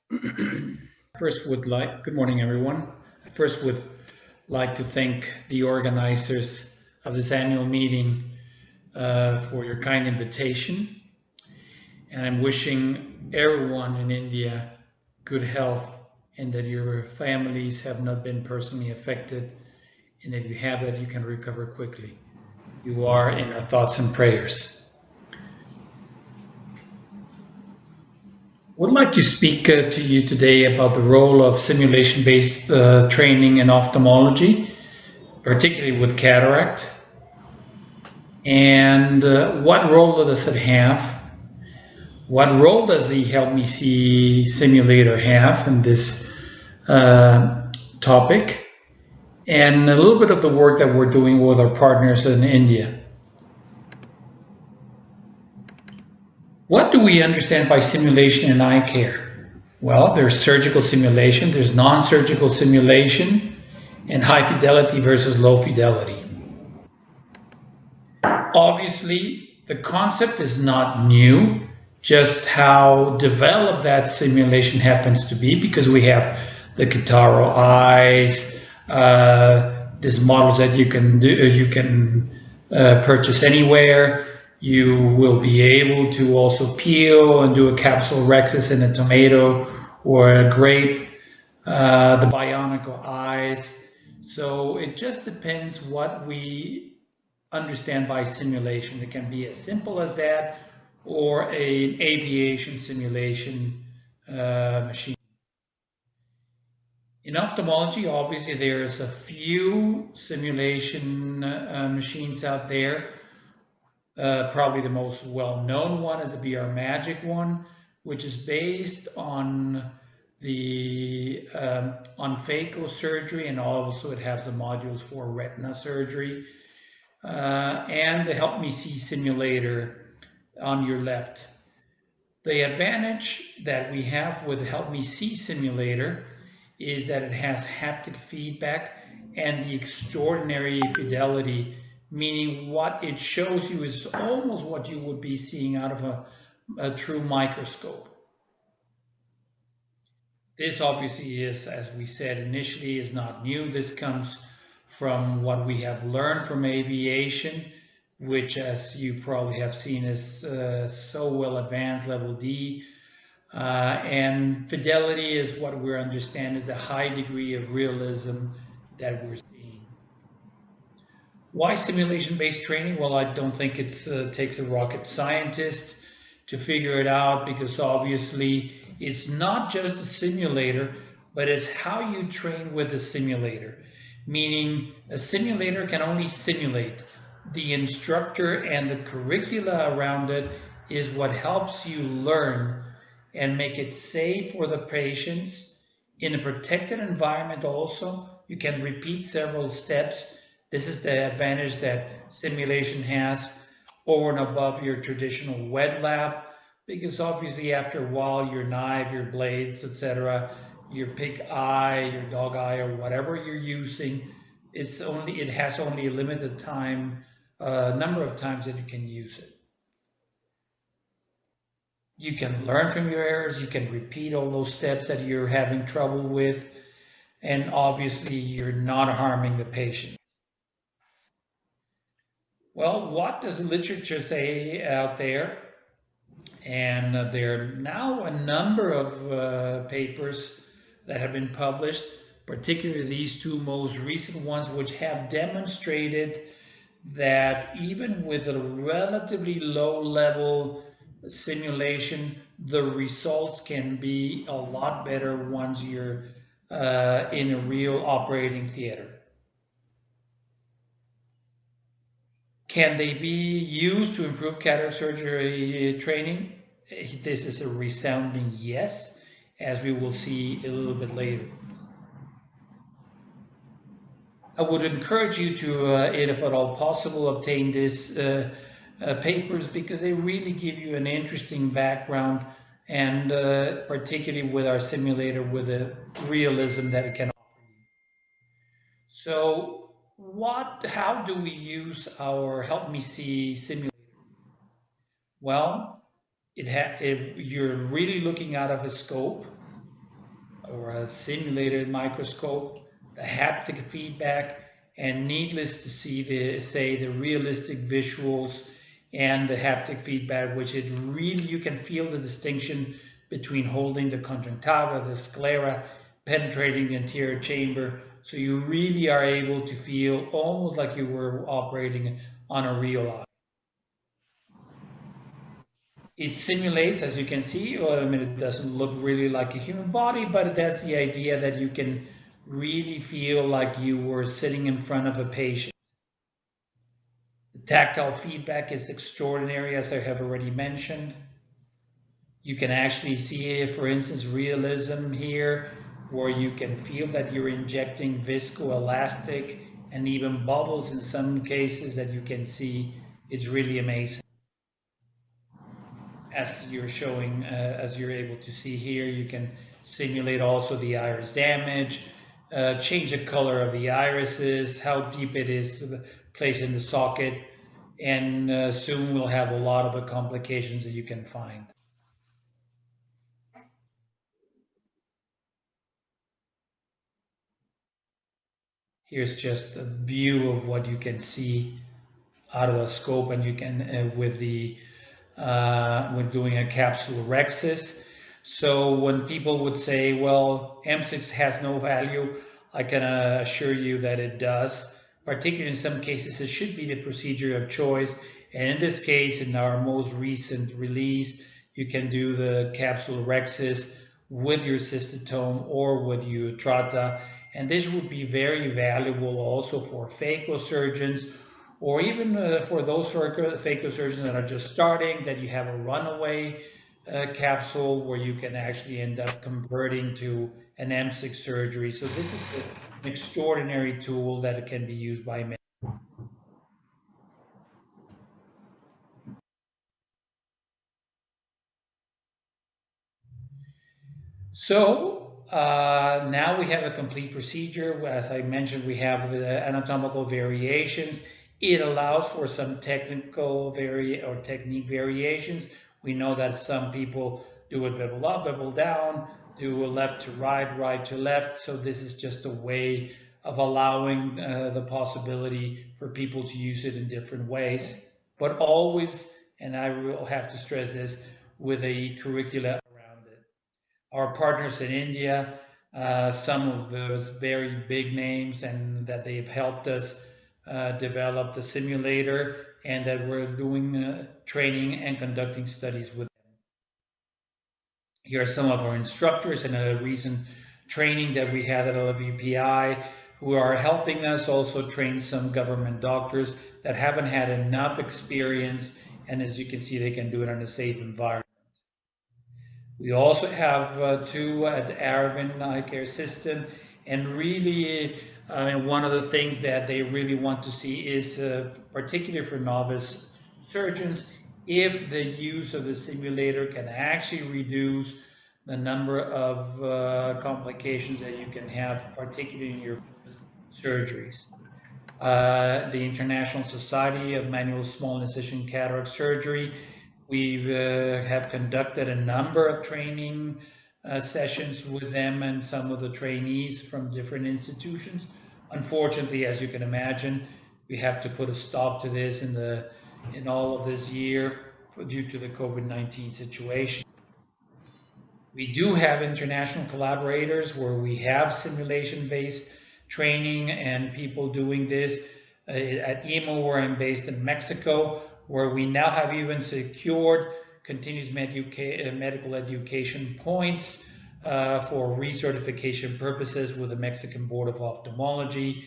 Good morning, everyone. I first would like to thank the organizers of this annual meeting for your kind invitation. And I'm wishing everyone in India good health and that your families have not been personally affected. And if you have that, you can recover quickly. You are in our thoughts and prayers. I would like to speak to you today about the role of simulation-based training in ophthalmology, particularly with cataract. And what role does it have? What role does the Help Me See simulator have in this topic? And a little bit of the work that we're doing with our partners in India. What do we understand by simulation in eye care? Well, there's surgical simulation, there's non-surgical simulation, and high fidelity versus low fidelity. Obviously, the concept is not new, just how developed that simulation happens to be, because we have the Kitaro eyes, these models that you can purchase anywhere. You will be able to also peel and do a capsule rhexis in a tomato or a grape, the bionicle eyes. So it just depends what we understand by simulation. It can be as simple as that or an aviation simulation machine. In ophthalmology, obviously, there's a few simulation machines out there. Probably the most well-known one is the BR Magic one, which is based on the on phaco surgery, and also it has the modules for retina surgery, and the Help Me See simulator on your left. The advantage that we have with the Help Me See simulator is that it has haptic feedback and the extraordinary fidelity, meaning what it shows you is almost what you would be seeing out of a true microscope. This obviously is, as we said initially, is not new. This comes from what we have learned from aviation, which, as you probably have seen, is so well advanced, level D. And fidelity is what we understand is the high degree of realism that we're seeing. Why simulation-based training? Well, I don't think it takes a rocket scientist to figure it out, because obviously it's not just a simulator, but it's how you train with the simulator. Meaning a simulator can only simulate. The instructor and the curricula around it is what helps you learn and make it safe for the patients in a protected environment. Also, you can repeat several steps. This is the advantage that simulation has over and above your traditional wet lab, because obviously after a while your knife, your blades, etc., your pig eye, your dog eye, or whatever you're using, it has only a limited time, number of times that you can use it. You can learn from your errors, you can repeat all those steps that you're having trouble with, and obviously you're not harming the patient. Well, what does the literature say out there? And there are now a number of papers that have been published, particularly these two most recent ones, which have demonstrated that even with a relatively low level simulation, the results can be a lot better once you're in a real operating theater. Can they be used to improve cataract surgery training? This is a resounding yes, as we will see a little bit later. I would encourage you to, if at all possible, obtain these papers, because they really give you an interesting background, and particularly with our simulator, with the realism that it can offer you. So how do we use our Help Me See simulator? Well, you're really looking out of a scope. or a simulated microscope, the haptic feedback, and needless to say the realistic visuals and the haptic feedback, which it really, you can feel the distinction between holding the conjunctiva, the sclera, penetrating the anterior chamber. So you really are able to feel almost like you were operating on a real eye. It simulates, as you can see, well, I mean, it doesn't look really like a human body, but that's the idea that you can really feel like you were sitting in front of a patient. The tactile feedback is extraordinary, as I have already mentioned. You can actually see, for instance, realism here, where you can feel that you're injecting viscoelastic and even bubbles in some cases that you can see. It's really amazing. As you're showing, as you're able to see here, you can simulate also the iris damage, change the color of the irises, how deep it is placed in the socket, and soon we'll have a lot of the complications that you can find. Here's just a view of what you can see out of the scope, and you can with the when doing a capsulorhexis. So when people would say, well, M6 has no value, I can assure you that it does. Particularly in some cases, it should be the procedure of choice. And in this case, in our most recent release, you can do the capsulorhexis with your cystotome or with your trata. And this would be very valuable also for phacosurgeons, or even for those phacosurgeons that are just starting, that you have a runaway capsule where you can actually end up converting to an M6 surgery. So this is an extraordinary tool that can be used by many. So now we have a complete procedure. As I mentioned, we have the anatomical variations. It allows for some technical technique variations. We know that some people do it bevel up, bevel down, do a left to right, right to left. So this is just a way of allowing the possibility for people to use it in different ways, but always, and I will have to stress this, with a curricula around it. Our partners in India, some of those very big names, and that they've helped us develop the simulator, and that we're doing training and conducting studies with them. Here are some of our instructors in a recent training that we had at LWPI, who are helping us also train some government doctors that haven't had enough experience, and as you can see, they can do it in a safe environment. We also have two at DR.VAN Eye Care System, and really, one of the things that they really want to see is, particularly for novice surgeons, if the use of the simulator can actually reduce the number of complications that you can have, particularly in your surgeries. The International Society of Manual Small Incision Cataract Surgery, we have conducted a number of training sessions with them and some of the trainees from different institutions. Unfortunately, as you can imagine, we have to put a stop to this in all of this year due to the COVID-19 situation. We do have international collaborators where we have simulation-based training and people doing this at IMO, where I'm based in Mexico, where we now have even secured continuous medical education points for recertification purposes with the Mexican Board of Ophthalmology.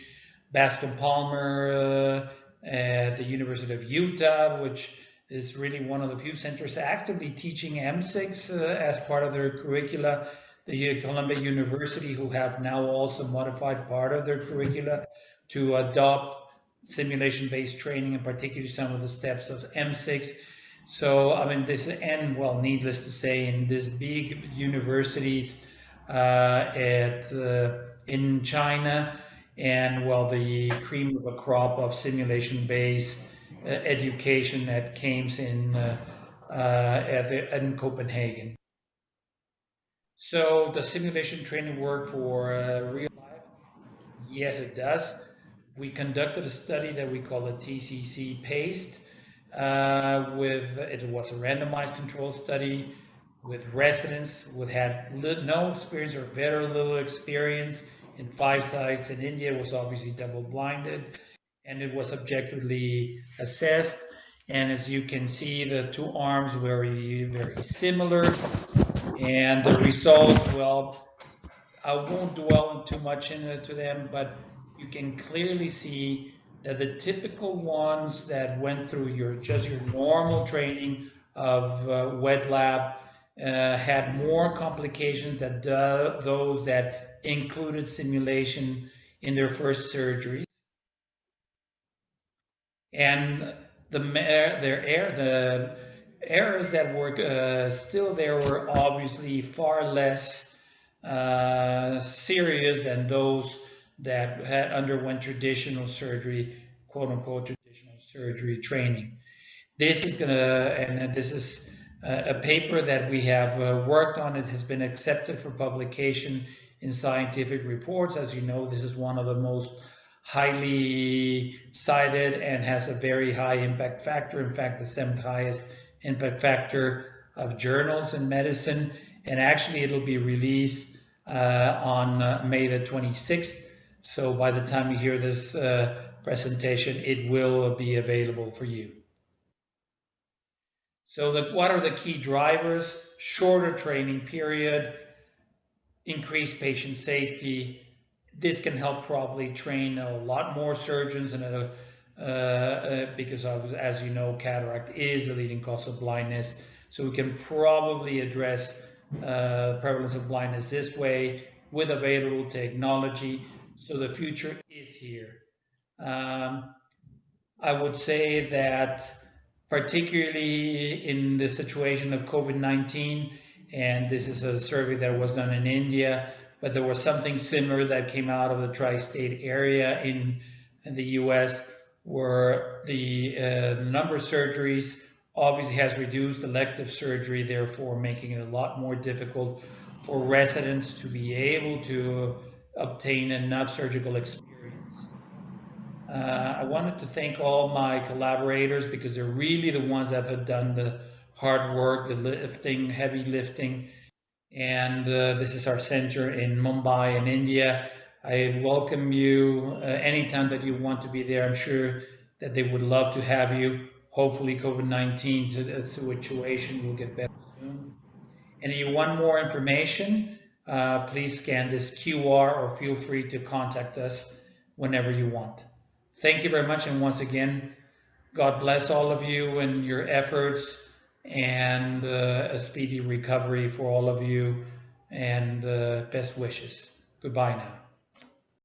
Bascom Palmer at the University of Utah, which is really one of the few centers actively teaching M6 as part of their curricula. The Columbia University, who have now also modified part of their curricula to adopt simulation-based training, and particularly some of the steps of M6. So, I mean, this, and well, needless to say, in these big universities in China, and well, the cream of a crop of simulation-based education that came in Copenhagen. So the simulation training work for real life? Yes, it does. We conducted a study that we call a TCC PASTE. It was a randomized control study with residents who had no experience or very little experience in 5 sites in India. It was obviously double-blinded, and it was objectively assessed. And as you can see, the two arms were very similar, and the results, well, I won't dwell too much into them, but you can clearly see that the typical ones that went through your normal training of wet lab had more complications than those that included simulation in their first surgery. And the errors that were still there were obviously far less serious than those that had underwent traditional surgery, quote unquote, traditional surgery training. This is this is a paper that we have worked on. It has been accepted for publication in scientific reports. As you know, this is one of the most highly cited and has a very high impact factor. In fact, the 7th highest impact factor of journals in medicine. And actually, it'll be released on May the 26th. So by the time you hear this presentation, it will be available for you. So what are the key drivers? Shorter training period, increased patient safety. This can help probably train a lot more surgeons, and because as you know, cataract is the leading cause of blindness. So we can probably address prevalence of blindness this way with available technology. So the future is here. I would say that particularly in the situation of COVID-19, and this is a survey that was done in India, but there was something similar that came out of the tri-state area in the US, where the number of surgeries obviously has reduced elective surgery, therefore making it a lot more difficult for residents to be able to obtain enough surgical experience. I wanted to thank all my collaborators because they're really the ones that have done the hard work, the lifting, heavy lifting. And this is our center in Mumbai in India. I welcome you anytime that you want to be there. I'm sure that they would love to have you. Hopefully COVID-19 situation will get better soon. And if you want more information, please scan this QR or feel free to contact us whenever you want. Thank you very much, and once again, God bless all of you and your efforts, and a speedy recovery for all of you, and best wishes. Goodbye now.